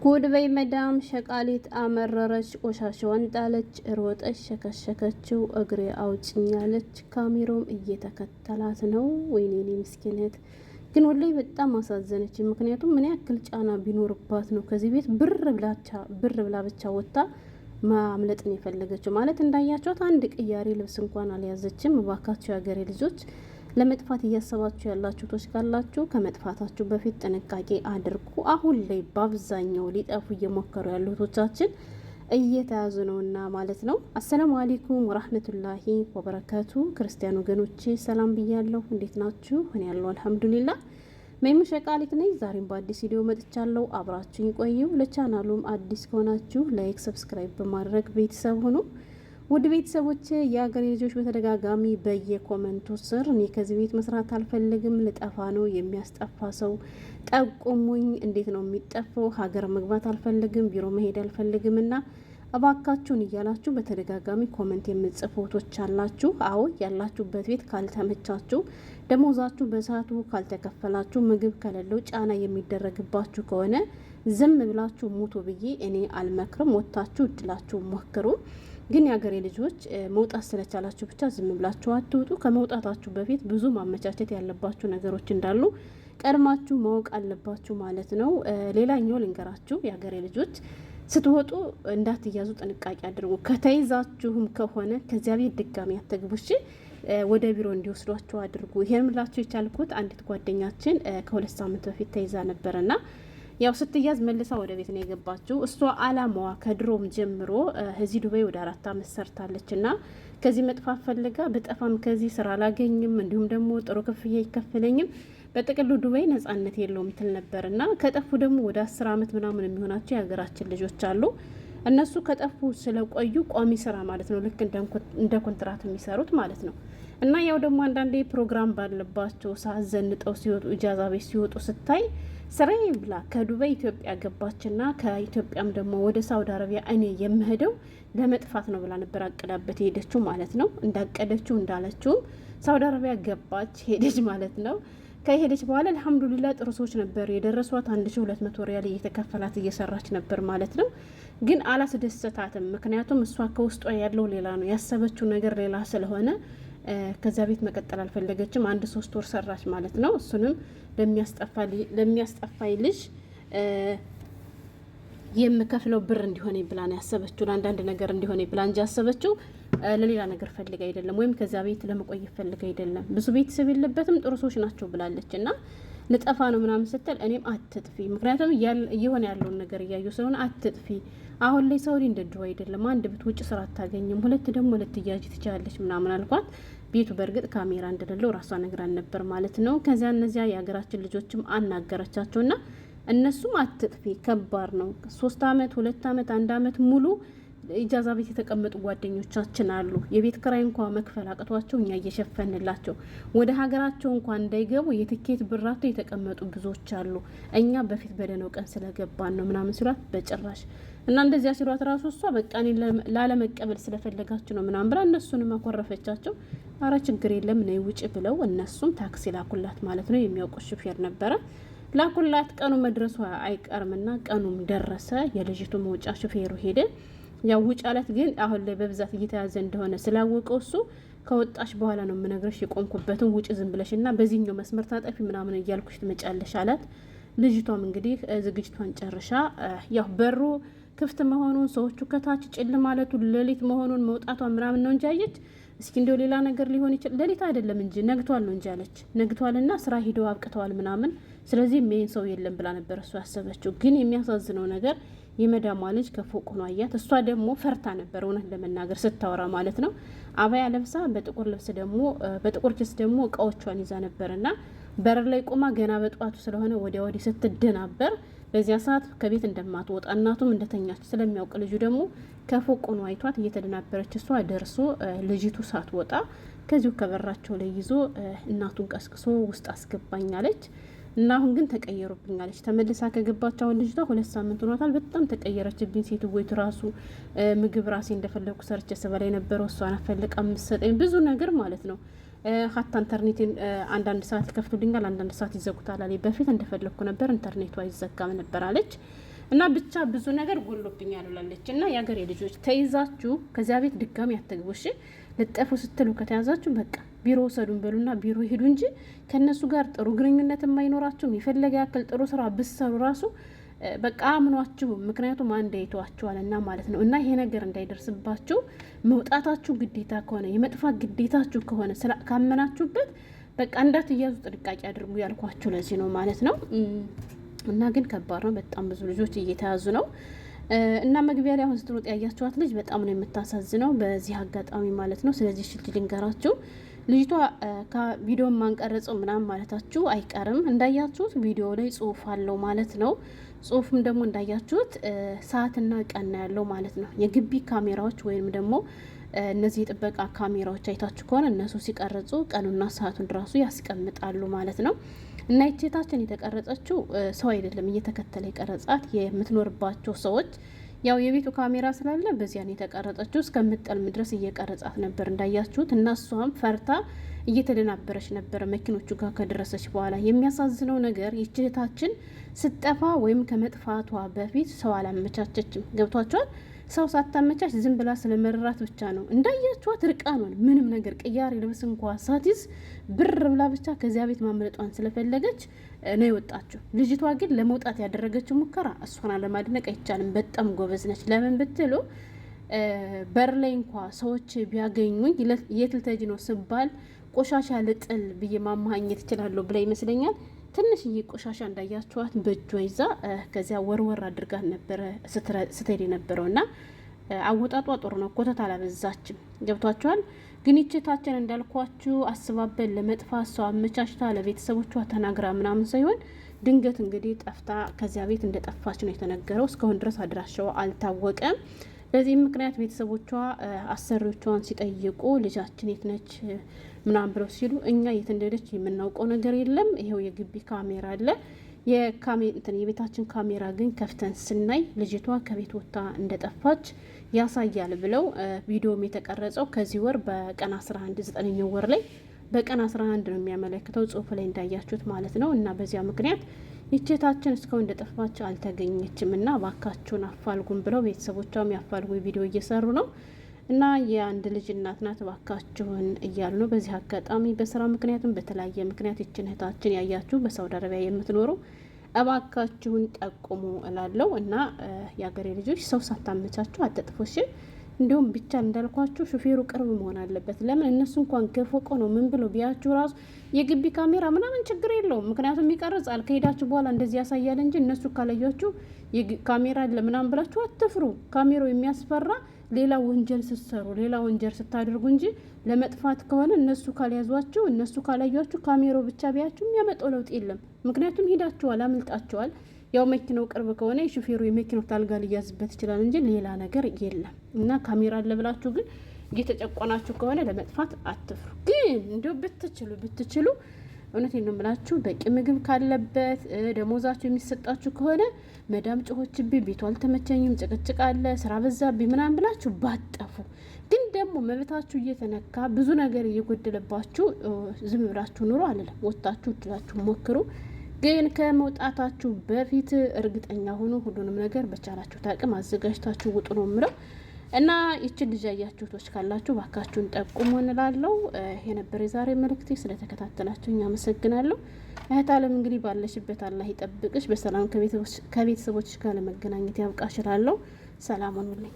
ጉድ በይ መዳም ሸቃሊት አመረረች፣ ቆሻሻዋን ጣለች፣ ሮጠች፣ ሸከሸከችው፣ እግሬ አውጭኛለች። ካሜራውም እየተከተላት ነው። ወይኔ ምስኪነት ግን ወላሂ በጣም አሳዘነች። ምክንያቱም ምን ያክል ጫና ቢኖርባት ነው ከዚህ ቤት ብር ብላ ብቻ ወጣ ማምለጥን የፈለገችው። ማለት እንዳያቸዋት አንድ ቅያሬ ልብስ እንኳን አልያዘችም። እባካችሁ የሀገሬ ልጆች ለመጥፋት እያሰባችሁ ያላችሁ ቶች ካላችሁ ከመጥፋታችሁ በፊት ጥንቃቄ አድርጉ። አሁን ላይ በአብዛኛው ሊጠፉ እየሞከሩ ያሉ ቶቻችን እየተያዙ ነውና ማለት ነው። አሰላሙ አለይኩም ወራህመቱላሂ ወበረካቱ። ክርስቲያን ወገኖቼ ሰላም ብያለሁ። እንዴት ናችሁ? እኔ ያለው አልሐምዱሊላህ መይሙ ሸቃሊት ነኝ። ዛሬም በአዲስ ቪዲዮ መጥቻለሁ። አብራችሁኝ ቆዩ። ለቻናሉም አዲስ ከሆናችሁ ላይክ፣ ሰብስክራይብ በማድረግ ቤተሰብ ሁኑ። ውድ ቤተሰቦች የሀገሬ ልጆች በተደጋጋሚ በየኮመንቱ ስር እኔ ከዚህ ቤት መስራት አልፈልግም፣ ልጠፋ ነው፣ የሚያስጠፋ ሰው ጠቁሙኝ፣ እንዴት ነው የሚጠፋው፣ ሀገር መግባት አልፈልግም፣ ቢሮ መሄድ አልፈልግም እና እባካችሁን እያላችሁ በተደጋጋሚ ኮመንት የምጽፉቶች አላችሁ። አዎ ያላችሁበት ቤት ካልተመቻችሁ፣ ደሞዛችሁ በሰዓቱ ካልተከፈላችሁ፣ ምግብ ከሌለው ጫና የሚደረግባችሁ ከሆነ ዝም ብላችሁ ሙቱ ብዬ እኔ አልመክርም። ወጥታችሁ እድላችሁ ሞክሩ። ግን የሀገሬ ልጆች መውጣት ስለቻላችሁ ብቻ ዝም ብላችሁ አትውጡ። ከመውጣታችሁ በፊት ብዙ ማመቻቸት ያለባችሁ ነገሮች እንዳሉ ቀድማችሁ ማወቅ አለባችሁ ማለት ነው። ሌላኛው ልንገራችሁ፣ የሀገሬ ልጆች ስትወጡ እንዳትያዙ ጥንቃቄ አድርጉ። ከተይዛችሁም ከሆነ ከዚያ ቤት ድጋሚ አትግቡሽ፣ ወደ ቢሮ እንዲወስዷችሁ አድርጉ። ይሄን ምላችሁ የቻልኩት አንዲት ጓደኛችን ከ2 ሳምንት በፊት ተይዛ ነበርና ያው ስትያዝ መልሳ ወደ ቤት ነው የገባችው። እሷ አላማዋ ከድሮም ጀምሮ እዚህ ዱባይ ወደ 4 አመት ሰርታለች እና ከዚህ መጥፋት ፈልጋ በጠፋም ከዚህ ስራ አላገኝም፣ እንዲሁም ደግሞ ጥሩ ክፍያ አይከፈለኝም፣ በጥቅሉ ዱባይ ነጻነት የለውም ትል ነበር እና ከጠፉ ደግሞ ወደ 10 አመት ምናምን የሚሆናቸው የሀገራችን ልጆች አሉ። እነሱ ከጠፉ ስለቆዩ ቋሚ ስራ ማለት ነው፣ ልክ እንደ ኮንትራት የሚሰሩት ማለት ነው። እና ያው ደግሞ አንዳንዴ ፕሮግራም ባለባቸው ሰዓት ዘንጠው ሲወጡ ኢጃዛ ቤት ሲወጡ ስታይ ስራዬ ብላ ከዱባይ ኢትዮጵያ ገባችና ከኢትዮጵያም ደግሞ ወደ ሳውዲ አረቢያ እኔ የምሄደው ለመጥፋት ነው ብላ ነበር አቅዳበት ሄደችው ማለት ነው። እንዳቀደችው እንዳለችውም ሳውዲ አረቢያ ገባች ሄደች ማለት ነው። ከሄደች በኋላ አልሐምዱሊላህ ጥሩ ሰዎች ነበር የደረሷት። 1200 ሪያል እየተከፈላት እየሰራች ነበር ማለት ነው። ግን አላስደሰታትም። ምክንያቱም እሷ ከውስጧ ያለው ሌላ ነው፣ ያሰበችው ነገር ሌላ ስለሆነ ከዛ ቤት መቀጠል አልፈለገችም። 1-3 ወር ሰራች ማለት ነው። እሱንም ለሚያስጠፋይ ልጅ የምከፍለው ብር እንዲሆነ ብላ ነው ያሰበችው። ለአንዳንድ ነገር እንዲሆነ ብላ እንጂ ያሰበችው ለሌላ ነገር ፈልግ አይደለም፣ ወይም ከዛ ቤት ለመቆየት ፈልግ አይደለም። ብዙ ቤተሰብ የለበትም፣ ጥሩ ሰዎች ናቸው ብላለች እና ልጠፋ ነው ምናምን ስትል እኔም አትጥፊ፣ ምክንያቱም እየሆነ ያለውን ነገር እያዩ ስለሆነ አትጥፊ። አሁን ላይ ሰው እንደ ድሮ አይደለም። አንድ ብትውጭ ስራ አታገኝም፣ ሁለት ደግሞ ልትያዥ ትችላለች ምናምን አልኳት። ቤቱ በእርግጥ ካሜራ እንደሌለው ራሷ ነግራን ነበር ማለት ነው። ከዚያ እነዚያ የሀገራችን ልጆችም አናገረቻቸውና እነሱም አትጥፊ፣ ከባድ ነው። 3 አመት 2 አመት 1 አመት ሙሉ ኢጃዛ ቤት የተቀመጡ ጓደኞቻችን አሉ። የቤት ክራይ እንኳን መክፈል አቅቷቸው እኛ እየሸፈንላቸው ወደ ሀገራቸው እንኳን እንዳይገቡ የትኬት ብራቸው የተቀመጡ ብዙዎች አሉ። እኛ በፊት በደነው ቀን ስለገባን ነው ምናምን ሲሏት በጭራሽ እና እንደዚያ ሲሏት ራሱ እሷ በቃ እኔ ላለመቀበል ስለፈለጋችሁ ነው ምናምን ብላ እነሱንም አኮረፈቻቸው። አረ ችግር የለም ነይ ውጭ ብለው እነሱም ታክሲ ላኩላት ማለት ነው። የሚያውቁ ሹፌር ነበረ ላኩላት። ቀኑ መድረሱ አይቀርምና ቀኑም ደረሰ። የልጅቱ መውጫ ሹፌሩ ሄደ። ያው ውጭ አላት። ግን አሁን ላይ በብዛት እየተያዘ እንደሆነ ስላወቀው እሱ ከወጣሽ በኋላ ነው የምነግርሽ የቆምኩበትን ውጭ ዝም ብለሽና በዚህኛው መስመር ታጠፊ ምናምን እያልኩሽ ትመጫለሽ አላት። ልጅቷም እንግዲህ ዝግጅቷን ጨርሻ ያው በሩ ክፍት መሆኑን ሰዎቹ ከታች ጭል ማለቱ ሌሊት መሆኑን መውጣቷ ምናምን ነው እንጂ አየች። እስኪ እንደው ሌላ ነገር ሊሆን ይችላል ሌሊት አይደለም እንጂ ነግቷል ነው እንጂ አለች። ነግቷልና ስራ ሂደው አብቅተዋል ምናምን፣ ስለዚህ ሜን ሰው የለም ብላ ነበር እሱ ያሰበችው። ግን የሚያሳዝነው ነገር የመዳሟ ልጅ ከፎቅ ሆኖ አያት። እሷ ደግሞ ፈርታ ነበር እውነት ለመናገር ስታወራ ማለት ነው። አባያ ለብሳ በጥቁር ልብስ ደግሞ በጥቁር ኪስ ደግሞ እቃዎቿን ይዛ ነበርና በር ላይ ቆማ ገና በጠዋቱ ስለሆነ ወዲያ ወዲህ ስትደናበር በዚያ ሰዓት ከቤት እንደማትወጣ እናቱም እንደተኛች ስለሚያውቅ ልጁ ደግሞ ከፎቅ ሆኖ አይቷት እየተደናበረች እሷ ደርሶ ልጅቱ ሳትወጣ ከዚሁ ከበራቸው ላይ ይዞ እናቱን ቀስቅሶ ውስጥ አስገባኛለች። እና አሁን ግን ተቀየሩብኛለች። ተመልሳ ከገባች አሁን ልጅቷ 2 ሳምንት ሆኗታል። በጣም ተቀየረችብኝ። ሴትወይቱ ራሱ ምግብ ራሴ እንደፈለኩ ሰርቼ ስበላ የነበረው እሷ አፈልቃ የምትሰጠኝ ብዙ ነገር ማለት ነው። ሀታ ኢንተርኔትን አንዳንድ ሰዓት ይከፍቱልኛል፣ አንዳንድ ሰዓት ይዘጉታል አለኝ። በፊት እንደፈለኩ ነበር፣ ኢንተርኔቱ አይዘጋም ነበር አለች። እና ብቻ ብዙ ነገር ጎሎብኛል ብላለች። እና የሀገሬ ልጆች ተይዛችሁ ከዚያ ቤት ድጋሚ አትግቡ እሺ። ልጠፉ ስትሉ ከተያዛችሁ በቃ ቢሮ ወሰዱን በሉና ቢሮ ሄዱ እንጂ ከነሱ ጋር ጥሩ ግንኙነት የማይኖራችሁም የፈለገ ያክል ጥሩ ስራ ብሰሩ ራሱ በቃ አምኗችሁ፣ ምክንያቱም አንድ አይተዋችኋልና ማለት ነው። እና ይሄ ነገር እንዳይደርስባችሁ መውጣታችሁ ግዴታ ከሆነ የመጥፋት ግዴታችሁ ከሆነ ካመናችሁበት በቃ እንዳትያዙ ጥንቃቄ አድርጉ ያልኳችሁ ለዚህ ነው ማለት ነው። እና ግን ከባድ ነው። በጣም ብዙ ልጆች እየተያዙ ነው። እና መግቢያ ላይ አሁን ስትሮጥ ያያችኋት ልጅ በጣም ነው የምታሳዝነው በዚህ አጋጣሚ ማለት ነው። ስለዚህ ሽልጅ ልንገራችሁ፣ ልጅቷ ከቪዲዮ ማንቀረጸው ምናምን ማለታችሁ አይቀርም። እንዳያችሁት ቪዲዮ ላይ ጽሁፍ አለው ማለት ነው። ጽሁፍም ደግሞ እንዳያችሁት ሰዓትና ቀን ያለው ማለት ነው። የግቢ ካሜራዎች ወይም ደግሞ እነዚህ የጥበቃ ካሜራዎች አይታችሁ ከሆነ እነሱ ሲቀርጹ ቀኑና ሰዓቱን ራሱ ያስቀምጣሉ ማለት ነው። እና ይቼታችን የተቀረጸችው ሰው አይደለም እየተከተለ የቀረጻት የምትኖርባቸው ሰዎች፣ ያው የቤቱ ካሜራ ስላለ በዚያን የተቀረጸችው እስከምጠልም ድረስ እየቀረጻት ነበር እንዳያችሁት። እና እሷም ፈርታ እየተደናበረች ነበር መኪኖቹ ጋር ከደረሰች በኋላ። የሚያሳዝነው ነገር ይቼታችን ስጠፋ ወይም ከመጥፋቷ በፊት ሰው አላመቻቸችም። ገብቷቸዋል። ሰው ሳታመቻች ዝም ብላ ስለመረራት ብቻ ነው እንዳያችኋት። ርቃኗን ምንም ነገር ቅያሬ ልብስ እንኳ ሳትይዝ ብር ብላ ብቻ ከዚያ ቤት ማምለጧን ስለፈለገች ነው የወጣችው። ልጅቷ ግን ለመውጣት ያደረገችው ሙከራ እሷን አለማድነቅ አይቻልም። በጣም ጎበዝ ነች። ለምን ብትሉ በር ላይ እንኳ ሰዎች ቢያገኙኝ የት ልትሄጂ ነው ስባል ቆሻሻ ልጥል ብዬ ማማኘት እችላለሁ ብላ ይመስለኛል ትንሽዬ ቆሻሻ እንዳያችኋት በእጇ ይዛ ከዚያ ወርወር አድርጋ ነበረ ስትሄድ የነበረው። እና አወጣጧ ጥሩ ነው፣ ኮተት አላበዛችም። ገብቷችኋል። ግን ይችታችን እንዳልኳችሁ አስባበን ለመጥፋት ሰው አመቻችታ ለቤተሰቦቿ ተናግራ ምናምን ሳይሆን ድንገት እንግዲህ ጠፍታ ከዚያ ቤት እንደጠፋች ነው የተነገረው። እስካሁን ድረስ አድራሻው አልታወቀም። በዚህም ምክንያት ቤተሰቦቿ አሰሪዎቿን ሲጠይቁ ልጃችን የት ነች ምናምን ብለው ሲሉ እኛ የት እንደሄደች የምናውቀው ነገር የለም፣ ይሄው የግቢ ካሜራ አለ፣ የቤታችን ካሜራ ግን ከፍተን ስናይ ልጅቷ ከቤት ወጥታ እንደጠፋች ያሳያል ብለው ቪዲዮም የተቀረጸው ከዚህ ወር በቀን 11 9ኛው ወር ላይ በቀን 11 ነው የሚያመለክተው ጽሁፍ ላይ እንዳያችሁት ማለት ነው። እና በዚያ ምክንያት ይቼታችን እስካሁን እንደጠፋች አልተገኘችም እና ባካችሁን አፋልጉን ብለው ቤተሰቦቿም ያፋልጉ ቪዲዮ እየሰሩ ነው። እና የአንድ ልጅ እናት ናት ባካችሁን እያሉ ነው። በዚህ አጋጣሚ በስራ ምክንያትም በተለያየ ምክንያት ይችን እህታችን ያያችሁ በሳውዲ አረቢያ የምትኖሩ እባካችሁን ጠቁሙ እላለሁ። እና የአገሬ ልጆች ሰው ሳታመቻችሁ አትጥፉሽ። እንዲሁም ብቻ እንዳልኳችሁ ሹፌሩ ቅርብ መሆን አለበት። ለምን እነሱ እንኳን ገፎቆ ነው ምን ብለው ቢያችሁ ራሱ የግቢ ካሜራ ምናምን ችግር የለውም፣ ምክንያቱም ይቀርጻል። ከሄዳችሁ በኋላ እንደዚህ ያሳያል እንጂ እነሱ ካላያችሁ ካሜራ ለምናምን ብላችሁ አትፍሩ። ካሜራው የሚያስፈራ ሌላ ወንጀል ስትሰሩ ሌላ ወንጀል ስታደርጉ እንጂ ለመጥፋት ከሆነ እነሱ ካልያዟችሁ እነሱ ካላያችሁ ካሜራው ብቻ ቢያችሁ የሚያመጣው ለውጥ የለም። ምክንያቱም ሄዳችኋል፣ አምልጣችኋል። ያው መኪናው ቅርብ ከሆነ የሹፌሩ የመኪናው ታልጋ ሊያዝበት ይችላል እንጂ ሌላ ነገር የለም። እና ካሜራ አለ ብላችሁ ግን እየተጨቆናችሁ ከሆነ ለመጥፋት አትፍሩ። ግን እንዲሁ ብትችሉ እውነቴን ነው የምላችሁ በቂ ምግብ ካለበት ደሞዛችሁ የሚሰጣችሁ ከሆነ መዳም ጮሆችብኝ፣ ቤቱ አልተመቸኝም፣ ጭቅጭቅ አለ፣ ስራ በዛብኝ ምናምን ብላችሁ ባጠፉ። ግን ደግሞ መብታችሁ እየተነካ ብዙ ነገር እየጎደለባችሁ ዝም ብላችሁ ኑሮ አለለም። ወጣችሁ እድላችሁ ሞክሩ። ግን ከመውጣታችሁ በፊት እርግጠኛ ሆኖ ሁሉንም ነገር በቻላችሁ ታቅም አዘጋጅታችሁ ውጡ ነው የምለው። እና ይችን ልጅ ያያችሁቶች ካላችሁ ባካችሁን ጠቁሙ እንላለው። ይሄ ነበር የዛሬ መልእክቴ። ስለተከታተላችሁኝ አመሰግናለሁ። እህት አለም እንግዲህ ባለሽበት አላህ ይጠብቅሽ፣ በሰላም ከቤተሰቦች ጋር ለመገናኘት ያብቃሽ እላለሁ። ሰላም ሁኑልኝ።